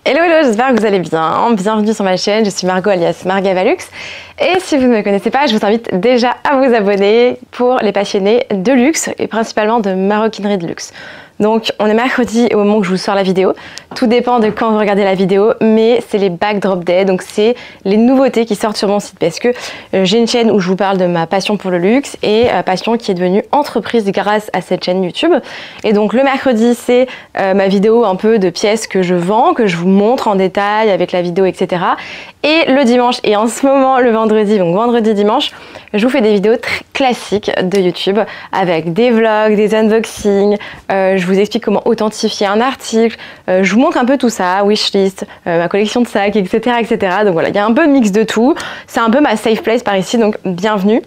Hello, j'espère que vous allez bien. Bienvenue sur ma chaîne, je suis Margot alias Margavalux. Et si vous ne me connaissez pas, je vous invite déjà à vous abonner pour les passionnés de luxe et principalement de maroquinerie de luxe. Donc on est mercredi au moment où je vous sors la vidéo. Tout dépend de quand vous regardez la vidéo, mais c'est les backdrop day, donc c'est les nouveautés qui sortent sur mon site parce que j'ai une chaîne où je vous parle de ma passion pour le luxe et passion qui est devenue entreprise grâce à cette chaîne YouTube. Et donc le mercredi c'est ma vidéo un peu de pièces que je vends, que je vous montre en détail avec la vidéo, etc. Et le dimanche et en ce moment le vendredi, donc vendredi dimanche, je vous fais des vidéos très classiques de YouTube avec des vlogs, des unboxings, je vous explique comment authentifier un article, je vous montre un peu tout ça, wishlist, ma collection de sacs, etc., etc. Donc voilà, il y a un peu mix de tout. C'est un peu ma safe place par ici, donc bienvenue.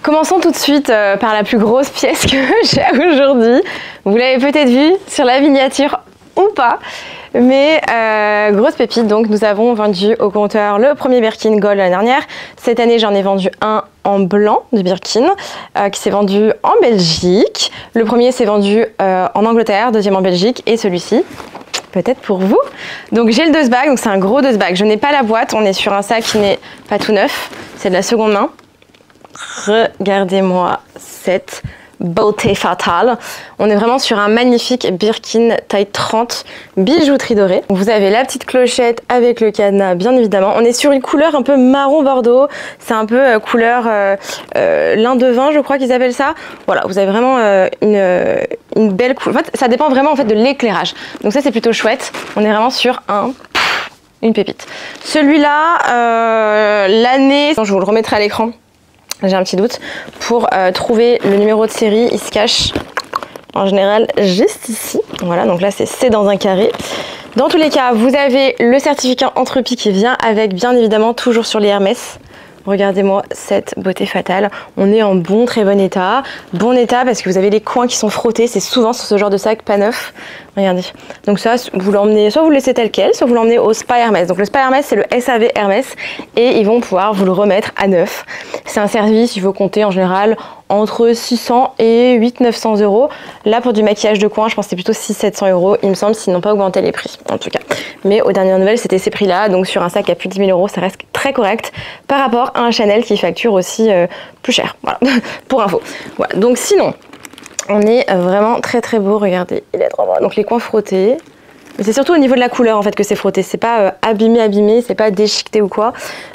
Commençons tout de suite par la plus grosse pièce que j'ai aujourd'hui. Vous l'avez peut-être vu sur la miniature ou pas, mais grosse pépite. Donc nous avons vendu au compteur le premier Birkin Gold l'année dernière. Cette année j'en ai vendu un en blanc de Birkin qui s'est vendu en Belgique. Le premier s'est vendu en Angleterre, deuxième en Belgique, et celui-ci peut-être pour vous. Donc j'ai le dust bag, donc c'est un gros dust bag. Je n'ai pas la boîte, on est sur un sac qui n'est pas tout neuf, c'est de la seconde main. Regardez-moi cette beauté fatale. On est vraiment sur un magnifique Birkin taille 30, bijouterie dorée. Vous avez la petite clochette avec le cadenas, bien évidemment. On est sur une couleur un peu marron bordeaux. C'est un peu couleur lin de vin, je crois qu'ils appellent ça. Voilà, vous avez vraiment une belle couleur. En fait, ça dépend vraiment en fait de l'éclairage. Donc ça, c'est plutôt chouette. On est vraiment sur une pépite. Celui-là, l'année, je vous le remettrai à l'écran. J'ai un petit doute. Pour trouver le numéro de série, il se cache en général juste ici. Voilà, donc là c'est C dans un carré. Dans tous les cas, vous avez le certificat Entropie qui vient avec, bien évidemment, toujours sur les Hermès. Regardez-moi cette beauté fatale. On est en très bon état. Bon état parce que vous avez les coins qui sont frottés. C'est souvent sur ce genre de sac pas neuf. Regardez. Donc ça, vous l'emmenez, soit vous le laissez tel quel, soit vous l'emmenez au Spa Hermès. Donc le Spa Hermès, c'est le SAV Hermès et ils vont pouvoir vous le remettre à neuf. C'est un service, il faut compter en général entre 600 et 800-900 euros. Là, pour du maquillage de coin, je pense que c'est plutôt 600-700 euros, il me semble, s'ils n'ont pas augmenté les prix, en tout cas. Mais aux dernières nouvelles, c'était ces prix-là. Donc sur un sac à plus de 10 000 euros, ça reste très correct par rapport à un Chanel qui facture aussi plus cher. Voilà, pour info. Voilà. Donc sinon, on est vraiment très très beau. Regardez, il est trop beau. Donc les coins frottés. Mais c'est surtout au niveau de la couleur en fait que c'est frotté. C'est pas abîmé, c'est pas déchiqueté ou quoi.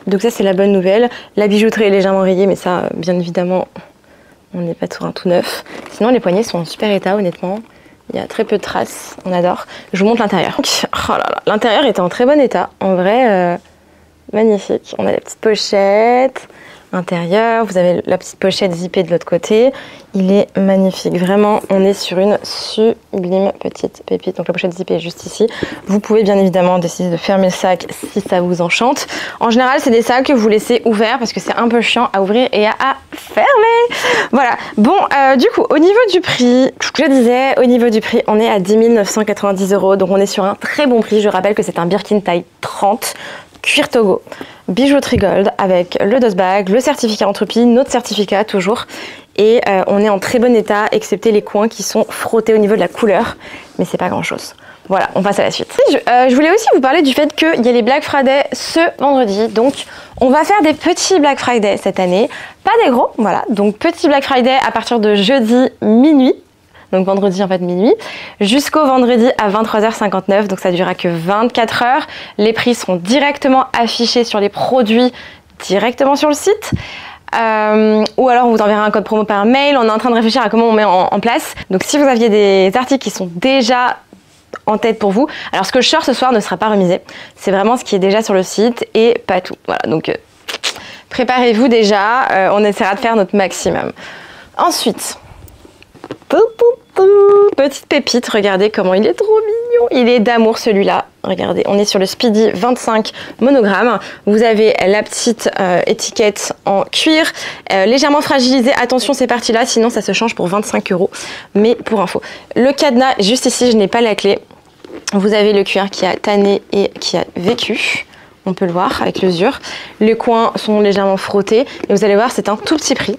Donc ça, c'est la bonne nouvelle. La bijouterie est légèrement rayée, mais ça, bien évidemment, on n'est pas sur un tout neuf. Sinon, les poignets sont en super état, honnêtement. Il y a très peu de traces, on adore. Je vous montre l'intérieur. Oh là là, l'intérieur est en très bon état. En vrai, magnifique. On a la petite pochette intérieure. Vous avez la petite pochette zippée de l'autre côté. Il est magnifique. Vraiment, on est sur une sublime petite pépite. Donc la pochette zippée est juste ici. Vous pouvez bien évidemment décider de fermer le sac si ça vous enchante. En général, c'est des sacs que vous laissez ouverts parce que c'est un peu chiant à ouvrir et à fermer. Voilà. Bon, du coup, au niveau du prix, je disais, au niveau du prix, on est à 10 990 euros. Donc on est sur un très bon prix. Je rappelle que c'est un Birkin taille 30. Cuir Togo, bijouterie gold avec le dust bag, le certificat Entropie, notre certificat toujours. Et on est en très bon état, excepté les coins qui sont frottés au niveau de la couleur. Mais c'est pas grand chose. Voilà, on passe à la suite. Je voulais aussi vous parler du fait qu'il y a les Black Friday ce vendredi. Donc on va faire des petits Black Friday cette année. Pas des gros, voilà. Donc petit Black Friday à partir de jeudi minuit. Donc vendredi en fait minuit, jusqu'au vendredi à 23h59, donc ça durera que 24 heures. Les prix seront directement affichés sur les produits, directement sur le site. Ou alors on vous enverra un code promo par mail. On est en train de réfléchir à comment on met en place. Donc si vous aviez des articles qui sont déjà en tête pour vous, alors ce que je sors ce soir ne sera pas remisé. C'est vraiment ce qui est déjà sur le site et pas tout. Voilà, donc préparez-vous déjà, on essaiera de faire notre maximum. Ensuite, petite pépite, regardez comment il est trop mignon. Il est d'amour celui-là. Regardez, on est sur le Speedy 25 monogramme. Vous avez la petite étiquette en cuir, légèrement fragilisée. Attention ces parties-là, sinon ça se change pour 25 euros. Mais pour info, le cadenas, juste ici, je n'ai pas la clé. Vous avez le cuir qui a tanné et qui a vécu. On peut le voir avec l'usure. Les coins sont légèrement frottés. Et vous allez voir, c'est un tout petit prix.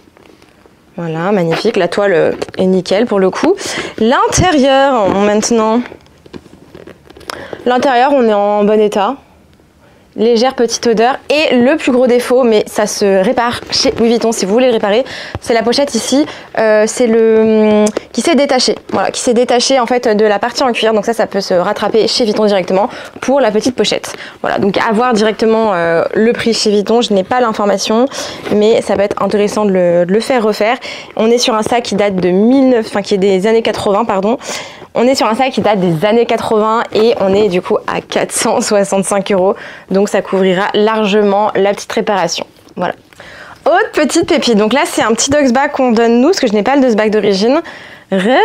Voilà, magnifique. La toile est nickel pour le coup. L'intérieur, maintenant. L'intérieur, on est en bon état. Légère petite odeur. Et le plus gros défaut, mais ça se répare chez Louis Vuitton si vous voulez le réparer, c'est la pochette ici. C'est le qui s'est détaché. Voilà, qui s'est détaché en fait de la partie en cuir. Donc ça peut se rattraper chez Vuitton directement pour la petite pochette. Voilà, donc à voir directement le prix chez Vuitton. Je n'ai pas l'information, mais ça va être intéressant de le faire refaire. On est sur un sac qui date de qui est des années 80, pardon. On est sur un sac qui date des années 80 et on est du coup à 465 €. Donc ça couvrira largement la petite réparation. Voilà. Autre petite pépite. Donc là, c'est un petit Dox bag qu'on donne nous, parce que je n'ai pas le Dox bag d'origine. Regardez!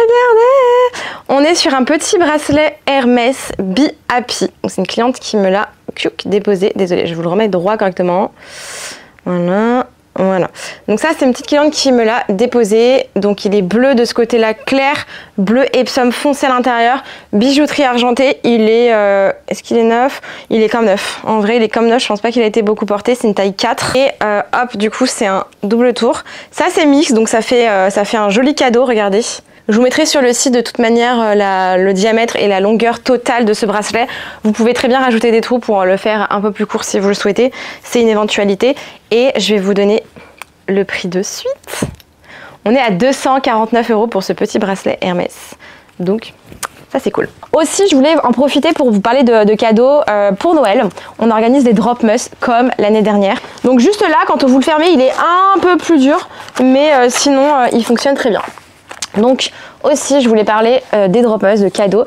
On est sur un petit bracelet Hermès Be Happy. C'est une cliente qui me l'a déposé. Désolée, je vous le remets droit correctement. Voilà. Voilà, donc ça c'est une petite cliente qui me l'a déposé. Donc il est bleu de ce côté-là, clair, bleu Epsom foncé à l'intérieur, bijouterie argentée. Il est, est-ce qu'il est neuf? Il est comme neuf. En vrai, il est comme neuf. Je pense pas qu'il a été beaucoup porté. C'est une taille 4 et hop, du coup c'est un double tour. Ça c'est mix, donc ça fait un joli cadeau. Regardez. Je vous mettrai sur le site de toute manière le diamètre et la longueur totale de ce bracelet. Vous pouvez très bien rajouter des trous pour le faire un peu plus court si vous le souhaitez. C'est une éventualité. Et je vais vous donner le prix de suite. On est à 249 € pour ce petit bracelet Hermès. Donc ça c'est cool. Aussi je voulais en profiter pour vous parler de cadeaux pour Noël. On organise des drop must comme l'année dernière. Donc juste là quand vous le fermez il est un peu plus dur. Mais sinon il fonctionne très bien. Donc aussi je voulais parler des drop must de cadeaux.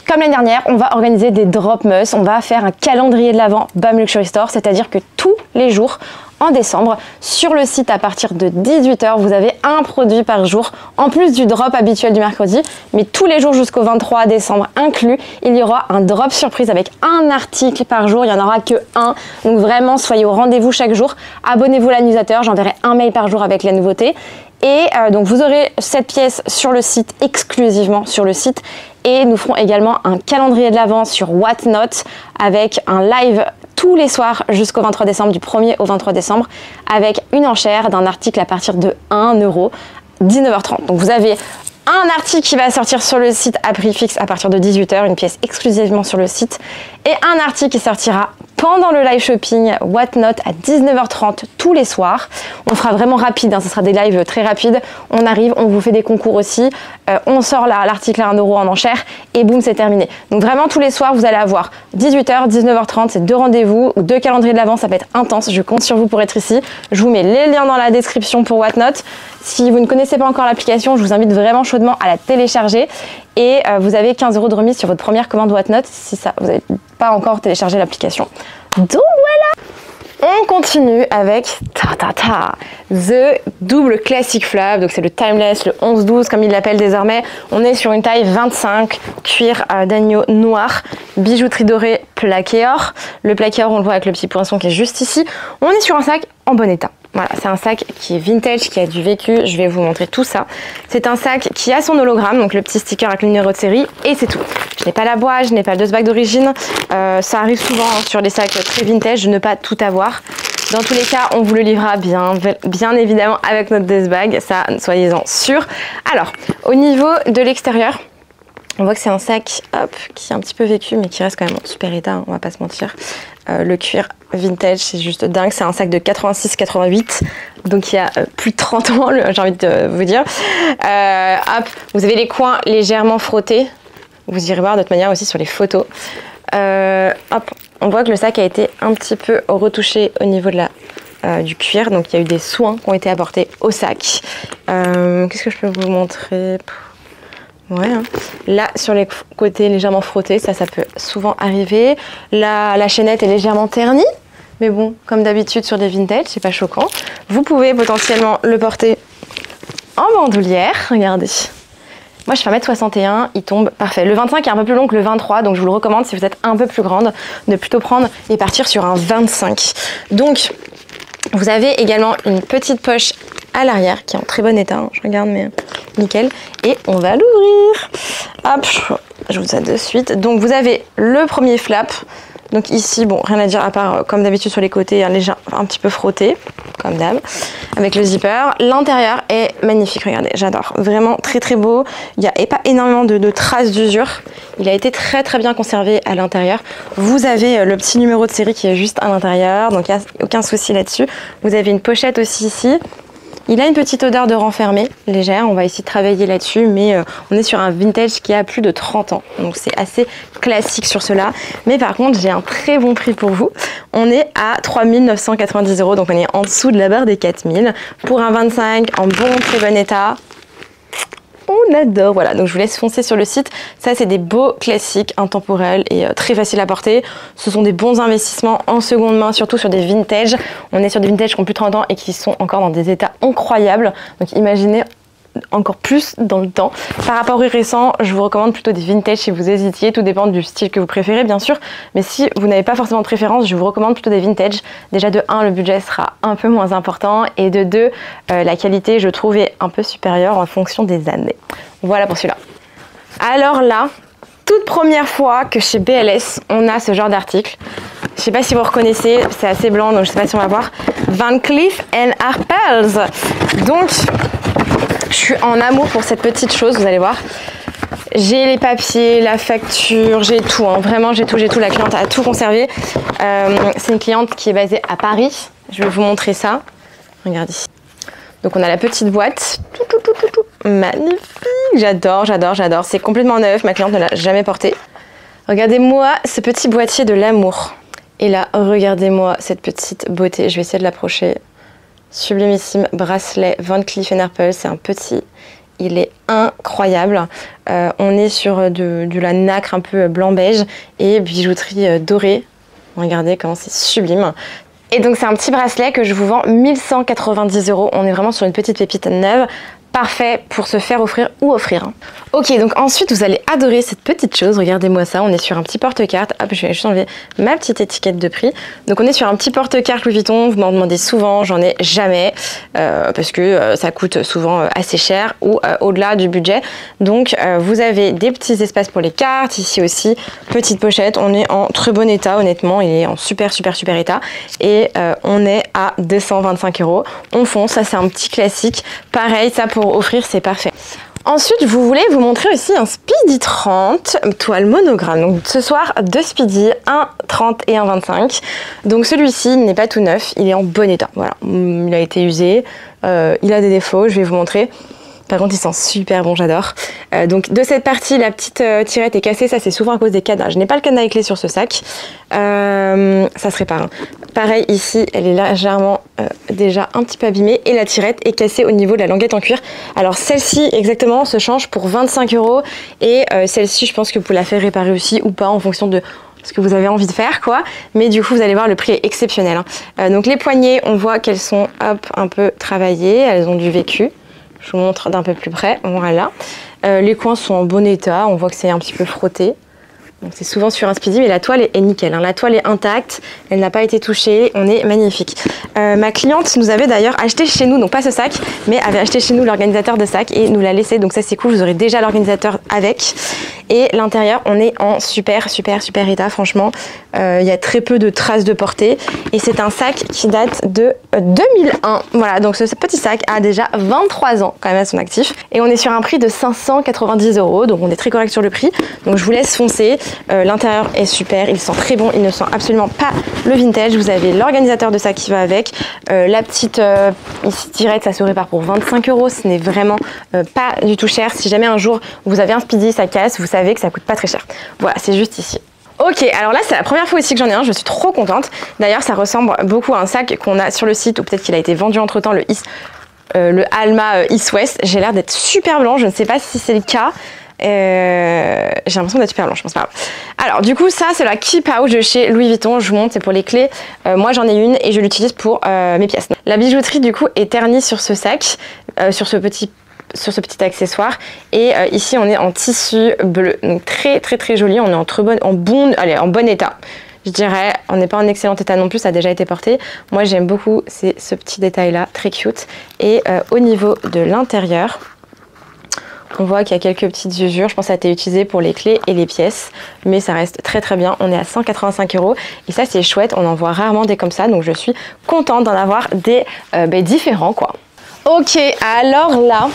Comme l'année dernière, on va organiser des drop must, on va faire un calendrier de l'Avent BAM Luxury Store, c'est-à-dire que tous les jours en décembre, sur le site à partir de 18 h, vous avez un produit par jour, en plus du drop habituel du mercredi, mais tous les jours jusqu'au 23 décembre inclus, il y aura un drop surprise avec un article par jour, il n'y en aura que un, donc vraiment soyez au rendez-vous chaque jour, abonnez-vous à la newsletter, j'enverrai un mail par jour avec les nouveautés. Et donc vous aurez cette pièce sur le site, exclusivement sur le site. Et nous ferons également un calendrier de l'Avent sur Whatnot avec un live tous les soirs jusqu'au 23 décembre, du 1er au 23 décembre, avec une enchère d'un article à partir de 1 €, 19 h 30. Donc vous avez un article qui va sortir sur le site à prix fixe à partir de 18 h, une pièce exclusivement sur le site, et un article qui sortira pendant le live shopping Whatnot à 19 h 30 tous les soirs. On fera vraiment rapide, hein, ce sera des lives très rapides. On arrive, on vous fait des concours aussi, on sort l'article à 1 € en enchère et boum, c'est terminé. Donc vraiment tous les soirs, vous allez avoir 18 h, 19 h 30, c'est 2 rendez-vous, 2 calendriers de l'Avent, ça va être intense. Je compte sur vous pour être ici. Je vous mets les liens dans la description pour Whatnot. Si vous ne connaissez pas encore l'application, je vous invite vraiment chaudement à la télécharger. Et vous avez 15 € de remise sur votre première commande Whatnot si vous n'avez pas encore téléchargé l'application. Donc voilà! On continue avec The Double Classic Flap. Donc c'est le Timeless, le 11-12 comme il l'appelle désormais. On est sur une taille 25, cuir d'agneau noir, bijouterie dorée, plaqué or. Le plaqué or, on le voit avec le petit poinçon qui est juste ici. On est sur un sac en bon état. Voilà, c'est un sac qui est vintage, qui a du vécu. Je vais vous montrer tout ça. C'est un sac qui a son hologramme, donc le petit sticker avec le numéro de série, et c'est tout. Je n'ai pas la boîte, je n'ai pas le Dox bag d'origine. Ça arrive souvent hein, sur les sacs très vintage de ne pas tout avoir. Dans tous les cas, on vous le livrera bien évidemment avec notre Dox bag, ça, soyez-en sûrs. Alors, au niveau de l'extérieur, on voit que c'est un sac qui est un petit peu vécu, mais qui reste quand même en super état, hein, on va pas se mentir. Le cuir vintage, c'est juste dingue. C'est un sac de 86-88, donc il y a plus de 30 ans, j'ai envie de vous dire. Vous avez les coins légèrement frottés. Vous irez voir de toute manière aussi sur les photos. On voit que le sac a été un petit peu retouché au niveau de du cuir. Donc il y a eu des soins qui ont été apportés au sac. Qu'est-ce que je peux vous montrer ? Ouais, hein. Là sur les côtés légèrement frottés, ça peut souvent arriver. La chaînette est légèrement ternie, mais bon, comme d'habitude sur des vintage, c'est pas choquant. Vous pouvez potentiellement le porter en bandoulière, regardez. Moi je fais 1 m 61, il tombe parfait. Le 25 est un peu plus long que le 23, donc je vous le recommande si vous êtes un peu plus grande, de plutôt prendre et partir sur un 25. Donc vous avez également une petite poche à l'arrière qui est en très bon état, hein. Je regarde mais nickel, et on va l'ouvrir. Hop, je vous aide de suite. Donc vous avez le premier flap, Donc ici, bon, rien à dire à part, comme d'habitude sur les côtés, un petit peu frotté, comme d'hab, avec le zipper. L'intérieur est magnifique, regardez, j'adore. Vraiment très très beau. Il n'y a pas énormément de traces d'usure. Il a été très très bien conservé à l'intérieur. Vous avez le petit numéro de série qui est juste à l'intérieur, donc il n'y a aucun souci là-dessus. Vous avez une pochette aussi ici. Il a une petite odeur de renfermé, légère, on va essayer de travailler là-dessus, mais on est sur un vintage qui a plus de 30 ans. Donc c'est assez classique sur cela. Mais par contre, j'ai un très bon prix pour vous. On est à 3 990 €, donc on est en dessous de la barre des 4 000. Pour un 25 en bon, très bon état. On adore, voilà, donc je vous laisse foncer sur le site. Ça, c'est des beaux classiques intemporels et très faciles à porter. Ce sont des bons investissements en seconde main, surtout sur des vintages. On est sur des vintages qui ont plus de 30 ans et qui sont encore dans des états incroyables. Donc imaginez encore plus dans le temps. Par rapport aux récents, je vous recommande plutôt des vintage si vous hésitiez. Tout dépend du style que vous préférez, bien sûr. Mais si vous n'avez pas forcément de préférence, je vous recommande plutôt des vintage. Déjà de 1, le budget sera un peu moins important. Et de 2, la qualité, je trouve, est un peu supérieure en fonction des années. Voilà pour celui-là. Alors là, toute première fois que chez BLS, on a ce genre d'article. Je sais pas si vous reconnaissez, c'est assez blanc, donc je sais pas si on va voir. Van Cleef & Arpels. Donc, je suis en amour pour cette petite chose, vous allez voir. J'ai les papiers, la facture, j'ai tout, hein. Vraiment j'ai tout. La cliente a tout conservé. C'est une cliente qui est basée à Paris. Je vais vous montrer ça. Regardez ici. Donc on a la petite boîte. Magnifique. J'adore. C'est complètement neuf. Ma cliente ne l'a jamais porté. Regardez-moi ce petit boîtier de l'amour. Et là, regardez-moi cette petite beauté. Je vais essayer de l'approcher. Sublimissime bracelet Van Cleef & Arpels. C'est un petit. Il est incroyable. On est sur de la nacre un peu blanc-beige et bijouterie dorée. Regardez comment c'est sublime. Et donc c'est un petit bracelet que je vous vends 1190 €. On est vraiment sur une petite pépite neuve. Parfait pour se faire offrir ou offrir. Ok, donc ensuite vous allez adorer cette petite chose. Regardez-moi ça, on est sur un petit porte-carte. Hop, je vais juste enlever ma petite étiquette de prix. Donc on est sur un petit porte-carte Louis Vuitton. Vous m'en demandez souvent, j'en ai jamais parce que ça coûte souvent assez cher ou au-delà du budget. Donc vous avez des petits espaces pour les cartes. Ici aussi, petite pochette. On est en très bon état, honnêtement. Il est en super état. Et on est à 225 €. On fonce, ça c'est un petit classique. Pareil, ça pour offrir, c'est parfait. Ensuite, je voulais vous montrer aussi un Speedy 30 toile monogramme. Donc ce soir, 2 Speedy, un 30 et un 25. Donc celui-ci n'est pas tout neuf, il est en bon état. Voilà, il a été usé, il a des défauts, je vais vous montrer. Par contre, il sent super bon, j'adore. Donc de cette partie, la petite tirette est cassée. Ça, c'est souvent à cause des cadenas. Je n'ai pas le cadenas avec clé sur ce sac. Ça se répare. Hein. Pareil, ici, elle est légèrement déjà un petit peu abîmée. Et la tirette est cassée au niveau de la languette en cuir. Alors celle-ci, exactement, se change pour 25 €. Et celle-ci, je pense que vous la faire réparer aussi ou pas en fonction de ce que vous avez envie de faire, quoi. Mais du coup, vous allez voir, le prix est exceptionnel. Hein. Donc les poignées, on voit qu'elles sont un peu travaillées. Elles ont du vécu. Je vous montre d'un peu plus près, voilà. Les coins sont en bon état, on voit que c'est un petit peu frotté. Donc c'est souvent sur un Speedy, mais la toile est nickel. Hein. La toile est intacte, elle n'a pas été touchée, on est magnifique. Ma cliente nous avait d'ailleurs acheté chez nous, donc pas ce sac, mais avait acheté chez nous l'organisateur de sac et nous l'a laissé. Donc ça c'est cool, vous aurez déjà l'organisateur avec. Et l'intérieur, on est en super état, franchement. Il y a très peu de traces de portée. Et c'est un sac qui date de 2001. Voilà, donc ce petit sac a déjà 23 ans quand même à son actif. Et on est sur un prix de 590 €, donc on est très correct sur le prix. Donc je vous laisse foncer. L'intérieur est super, il sent très bon, il ne sent absolument pas le vintage. Vous avez l'organisateur de sac qui va avec. La petite ici tirette, ça se répare pour 25 €. Ce n'est vraiment pas du tout cher. Si jamais un jour vous avez un Speedy, ça casse, vous savez que ça coûte pas très cher. Voilà, c'est juste ici. Ok, alors là c'est la première fois aussi que j'en ai un, je suis trop contente. D'ailleurs ça ressemble beaucoup à un sac qu'on a sur le site ou peut-être qu'il a été vendu entre temps, le Alma East West. J'ai l'air d'être super blanc, je ne sais pas si c'est le cas. J'ai l'impression d'être super blanche, je pense pas. Alors du coup ça c'est la key pouch de chez Louis Vuitton, je vous montre, c'est pour les clés. Moi j'en ai une et je l'utilise pour mes pièces. La bijouterie du coup est ternie sur ce sac, sur ce petit accessoire et ici on est en tissu bleu, donc très joli. On est en bon état, je dirais. On n'est pas en excellent état non plus, ça a déjà été porté. Moi j'aime beaucoup, c'est ce petit détail là, très cute. Et au niveau de l'intérieur, On voit qu'il y a quelques petites usures. Je pense que ça a été utilisé pour les clés et les pièces. Mais ça reste très très bien. On est à 185 €. Et ça, c'est chouette. On en voit rarement des comme ça. Donc, je suis contente d'en avoir des différents, quoi. Ok, alors là,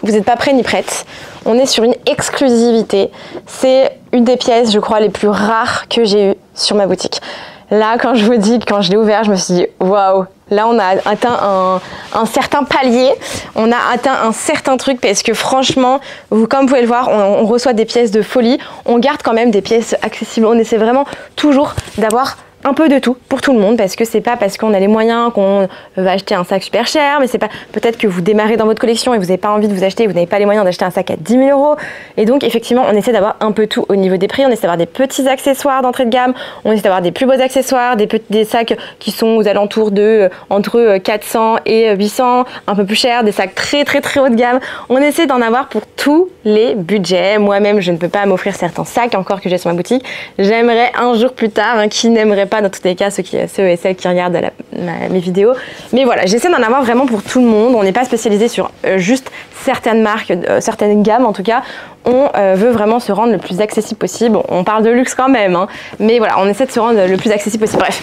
vous n'êtes pas prêts ni prêtes. On est sur une exclusivité. C'est une des pièces, je crois, les plus rares que j'ai eues sur ma boutique. Là, quand je vous dis que quand je l'ai ouvert, je me suis dit, waouh, là on a atteint un certain palier, on a atteint un certain truc parce que franchement, comme vous pouvez le voir, on reçoit des pièces de folie, on garde quand même des pièces accessibles, on essaie vraiment toujours d'avoir un peu de tout pour tout le monde parce que c'est pas parce qu'on a les moyens qu'on va acheter un sac super cher, mais c'est pas peut-être que vous démarrez dans votre collection et vous n'avez pas envie de vous acheter, vous n'avez pas les moyens d'acheter un sac à 10 000 €. Et donc effectivement on essaie d'avoir un peu tout au niveau des prix, on essaie d'avoir des petits accessoires d'entrée de gamme, on essaie d'avoir des plus beaux accessoires, des sacs qui sont aux alentours de entre 400 et 800, un peu plus cher, des sacs très haut de gamme. On essaie d'en avoir pour tous les budgets. Moi-même je ne peux pas m'offrir certains sacs encore que j'ai sur ma boutique. J'aimerais un jour plus tard, qui n'aimerait pas dans tous les cas ceux et celles qui regardent mes vidéos, mais voilà, j'essaie d'en avoir vraiment pour tout le monde. On n'est pas spécialisé sur juste certaines marques, certaines gammes en tout cas. On veut vraiment se rendre le plus accessible possible. On parle de luxe quand même, hein, mais voilà, on essaie de se rendre le plus accessible possible. Bref,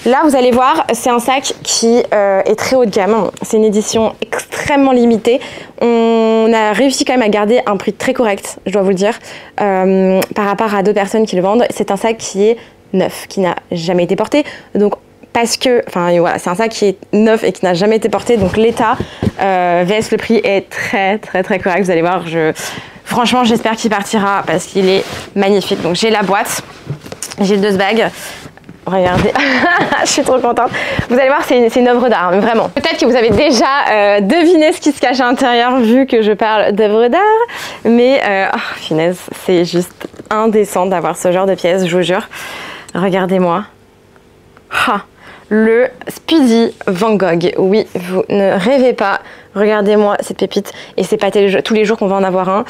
là vous allez voir, c'est un sac qui est très haut de gamme. C'est une édition extrêmement limitée. On a réussi quand même à garder un prix très correct, je dois vous le dire, par rapport à d'autres personnes qui le vendent. C'est un sac qui est neuf, qui n'a jamais été porté, donc parce que, enfin voilà, c'est un sac qui est neuf et qui n'a jamais été porté, donc l'état vs le prix est très correct. Vous allez voir, franchement j'espère qu'il partira parce qu'il est magnifique. Donc j'ai la boîte, j'ai le dust bag. Regardez, je suis trop contente. Vous allez voir, c'est une œuvre d'art, mais vraiment. Peut-être que vous avez déjà deviné ce qui se cache à l'intérieur vu que je parle d'œuvre d'art, mais oh, finesse, c'est juste indécent d'avoir ce genre de pièces, je vous jure. Regardez-moi. Ah, le Speedy Van Gogh. Oui, vous ne rêvez pas. Regardez-moi cette pépite. Et c'est pas tous les jours qu'on va en avoir un.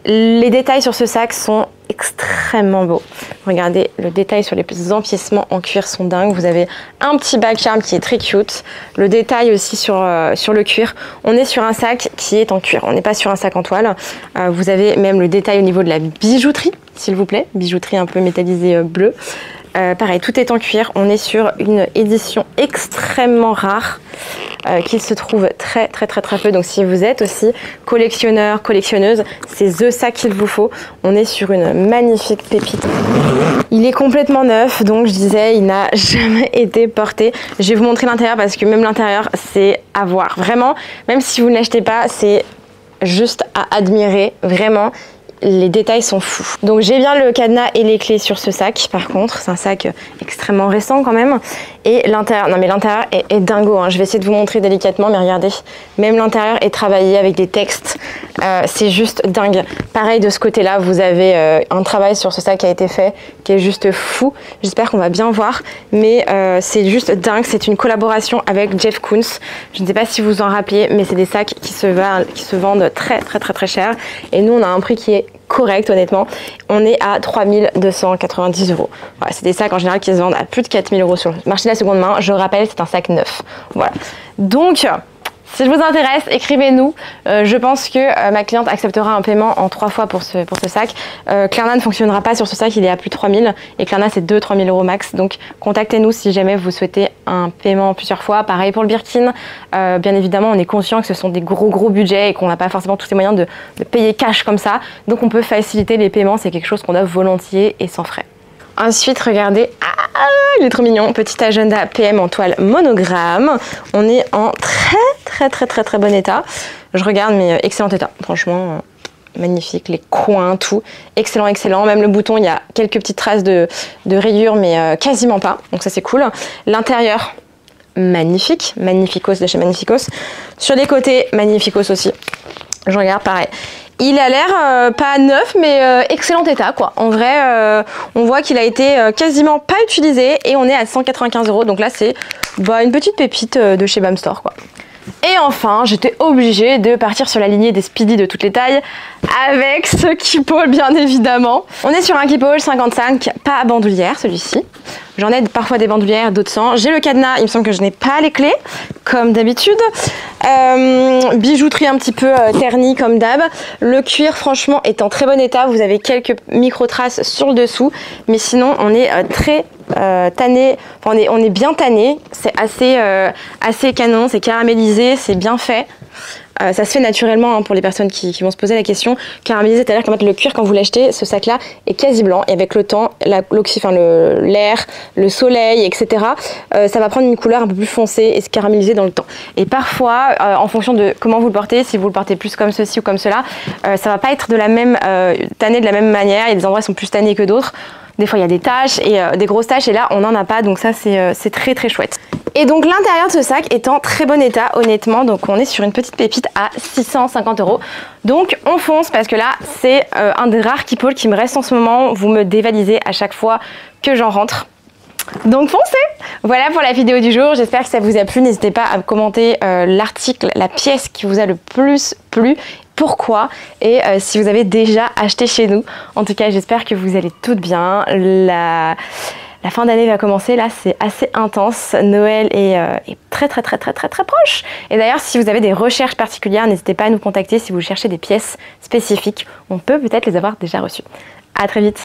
Les détails sur ce sac sont extrêmement beaux. Regardez, le détail sur les petits empiècements en cuir sont dingues. Vous avez un petit back charm qui est très cute. Le détail aussi sur le cuir. On est sur un sac qui est en cuir. On n'est pas sur un sac en toile. Vous avez même le détail au niveau de la bijouterie, s'il vous plaît. Bijouterie un peu métallisée bleue. Pareil, tout est en cuir. On est sur une édition extrêmement rare qui se trouve très peu. Donc si vous êtes aussi collectionneur, collectionneuse, c'est the sac qu'il vous faut. On est sur une magnifique pépite. Il est complètement neuf, donc je disais, il n'a jamais été porté. Je vais vous montrer l'intérieur parce que même l'intérieur, c'est à voir. Vraiment, même si vous ne l'achetez pas, c'est juste à admirer, vraiment. Les détails sont fous. Donc j'ai bien le cadenas et les clés sur ce sac. Par contre, c'est un sac extrêmement récent quand même. Et l'intérieur, non mais l'intérieur est dingo, hein. Je vais essayer de vous montrer délicatement, mais regardez, même l'intérieur est travaillé avec des textes. C'est juste dingue. Pareil de ce côté-là, vous avez un travail sur ce sac qui a été fait, qui est juste fou. J'espère qu'on va bien voir, mais c'est juste dingue. C'est une collaboration avec Jeff Koons. Je ne sais pas si vous en rappelez, mais c'est des sacs qui se vendent très cher. Et nous, on a un prix qui est correct, honnêtement. On est à 3 290 €. Voilà, c'est des sacs en général qui se vendent à plus de 4 000 € sur le marché de la seconde main. Je rappelle, c'est un sac neuf. Voilà. Donc, si je vous intéresse, écrivez-nous. Je pense que ma cliente acceptera un paiement en 3 fois pour ce sac. Klarna ne fonctionnera pas sur ce sac, il est à plus de 3 000. Et Klarna, c'est 2-3 000 € max. Donc, contactez-nous si jamais vous souhaitez un paiement plusieurs fois. Pareil pour le Birkin. Bien évidemment, on est conscient que ce sont des gros budgets et qu'on n'a pas forcément tous les moyens de payer cash comme ça. Donc, on peut faciliter les paiements. C'est quelque chose qu'on offre volontiers et sans frais. Ensuite, regardez, il est trop mignon, petit agenda PM en toile monogramme. On est en très bon état. Je regarde, mais excellent état, franchement, magnifique, les coins, tout, excellent. Même le bouton, il y a quelques petites traces de rayures, mais quasiment pas, donc ça c'est cool. L'intérieur, magnifique, Magnificos de chez Magnificos. Sur les côtés, Magnificos aussi. Je regarde, pareil. Il a l'air pas neuf, mais excellent état, quoi. En vrai, on voit qu'il a été quasiment pas utilisé et on est à 195 €. Donc là, c'est une petite pépite de chez Bam Store, quoi. Et enfin, j'étais obligée de partir sur la lignée des Speedy de toutes les tailles avec ce Keepall bien évidemment. On est sur un Keepall 55, pas bandoulière celui-ci. J'en ai parfois des bandoulières, d'autres sans. J'ai le cadenas, il me semble que je n'ai pas les clés, comme d'habitude. Bijouterie un petit peu ternie comme d'hab. Le cuir franchement est en très bon état, vous avez quelques micro-traces sur le dessous. Mais sinon on est très tanné, enfin, on est bien tanné, c'est assez canon, c'est caramélisé, c'est bien fait. Ça se fait naturellement hein, pour les personnes qui vont se poser la question. Caramélisé, c'est-à-dire qu'en fait le cuir quand vous l'achetez, ce sac-là est quasi blanc et avec le temps, l'air, le soleil, etc. Ça va prendre une couleur un peu plus foncée et se caraméliser dans le temps. Et parfois, en fonction de comment vous le portez, si vous le portez plus comme ceci ou comme cela, ça va pas être de la même tanné de la même manière. Il y a des endroits qui sont plus tannés que d'autres. Des fois il y a des taches et des grosses taches et là on n'en a pas, donc ça c'est très très chouette. Et donc l'intérieur de ce sac est en très bon état honnêtement, donc on est sur une petite pépite à 650 €. Donc on fonce parce que là c'est un des rares Keepall qui me reste en ce moment, vous me dévalisez à chaque fois que j'en rentre. Donc foncez! Voilà pour la vidéo du jour, j'espère que ça vous a plu, n'hésitez pas à me commenter l'article, la pièce qui vous a le plus plu, pourquoi et si vous avez déjà acheté chez nous. En tout cas j'espère que vous allez toutes bien, la fin d'année va commencer, là c'est assez intense, Noël est très proche. Et d'ailleurs si vous avez des recherches particulières, n'hésitez pas à nous contacter si vous cherchez des pièces spécifiques, on peut peut-être les avoir déjà reçues. À très vite!